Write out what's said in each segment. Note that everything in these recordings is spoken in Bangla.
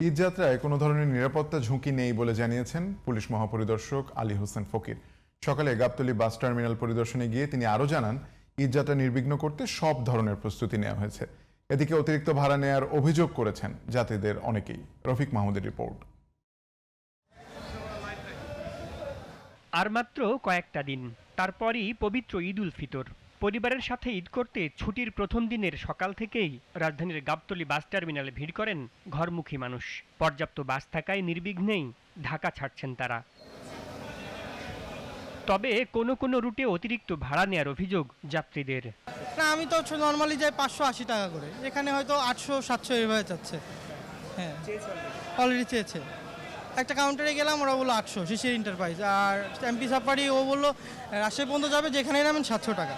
ঈদযাত্রায় কোনো ধরনের নিরাপত্তা ঝুঁকি নেই বলে জানিয়েছেন পুলিশ মহাপরিদর্শক আলী হোসেন ফকির। সকালে গাবতলী বাস টার্মিনাল পরিদর্শনে গিয়ে তিনি আরও জানান, ঈদযাত্রা নির্বিঘ্ন করতে সব ধরনের প্রস্তুতি নেওয়া হয়েছে। এদিকে অতিরিক্ত ভাড়া নেয়ার অভিযোগ করেছেন যাত্রীদের অনেকেই। রফিক মাহমুদের রিপোর্ট। আর মাত্র কয়েকটা দিন, তারপরই পবিত্র ঈদ উল ফিতর। পরিবারের সাথে ঈদ করতে ছুটির প্রথম দিনের সকাল থেকেই রাজধানীর গাবতলী বাস টার্মিনালে ভিড় করেন ঘরমুখী মানুষ। পর্যাপ্ত বাস থাকায় নির্বিঘ্নেই ঢাকা ছাড়ছেন তারা। তবে কোনো কোনো রুটে অতিরিক্ত ভাড়া নেয়ার অভিযোগ যাত্রীদের। না, আমি তো নর্মালি যাই 580 টাকা করে, এখানে হয়তো 800-700 এভাবে চাচ্ছে। হ্যাঁ, অলরেডি চেয়েছে। একটা কাউন্টারে গেলাম, ওরা বললো 800 শিশির এন্টারপ্রাইজ, আর এমপি সাফারি ও বললো রাজশাহী পর্যন্ত যাবে, যেখানে নামেন 700 টাকা।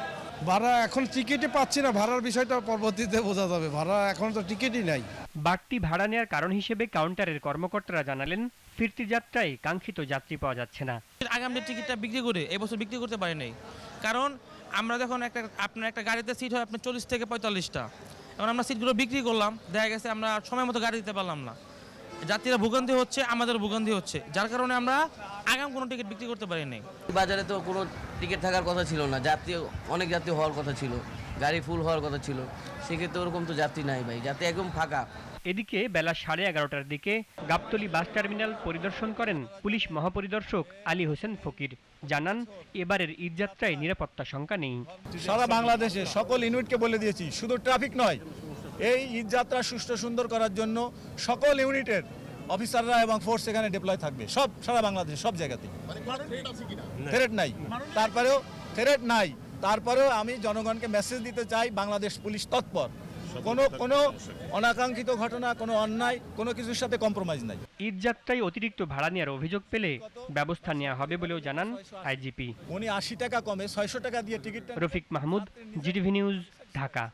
ভাড়া এখন টিকিটই পাচ্ছি না, ভাড়ার বিষয়টা পরবর্তীতে বোঝা যাবে। ভাড়া এখন তো টিকিটই নাই। বাড়তি ভাড়া নেওয়ার কারণ হিসেবে কাউন্টারের কর্মকর্তারা জানালেন, ফিরতি যাত্রায় কাঙ্ক্ষিত যাত্রী পাওয়া যাচ্ছে না। আগামী টিকিটটা বিক্রি করে এবছর বিক্রি করতে পারি নাই, কারণ আমরা যখন আপনার একটা গাড়িতে সিট হয় আপনার 40 থেকে 45টা, এখন আমরা সিটগুলো বিক্রি করলাম, দেখা গেছে আমরা সময় মতো গাড়ি দিতে পারলাম না। যাত্রীরা ভোগান্তি হচ্ছে, আমাদের ভোগান্তি হচ্ছে, যার কারণে আমরা আগাম কোনো টিকিট বিক্রি করতে পারি নাই। বাজারে তো কোনো টিকিট থাকার কথা ছিল না, অনেক যাত্রী হওয়ার কথা ছিল, গাড়ি ফুল হওয়ার কথা ছিল, সেক্ষেত্রে ওরকম তো যাত্রী নাই ভাই, যাত্রী একদম ফাঁকা। এদিকে বেলা 11:30টার দিকে গাবতলী বাস টার্মিনাল পরিদর্শন করেন পুলিশ মহাপরিদর্শক আলী হোসেন ফকির। জানান, এবারের ঈদযাত্রায় নিরাপত্তা শঙ্কা নেই। সারা বাংলাদেশে সকল ইউনিটকে বলে দিয়েছি, শুধু ট্রাফিক নয়, এই ঈদযাত্রা সুষ্ঠু সুন্দর করার জন্য সকল ইউনিটের অফিসাররা এবং ফোর্স এখানে ডিপ্লয় থাকবে, সব সারা বাংলাদেশে সব জায়গাতেই। থ্রেট নাই, তারপরেও আমি জনগণকে মেসেজ দিতে চাই, বাংলাদেশ পুলিশ তৎপর, কোনো অনাকাঙ্ক্ষিত ঘটনা, কোনো অন্যায়, কোনো কিছুর সাথে কম্প্রোমাইজ নাই। ঈদযাত্রায় অতিরিক্ত ভাড়া নেওয়ার অভিযোগ পেলে ব্যবস্থা নেওয়া হবে বলেও জানান আইজিপি। উনি 80 টাকা কমে 600 টাকা দিয়ে ticket. Rafiq Mahmud, GTV news, Dhaka.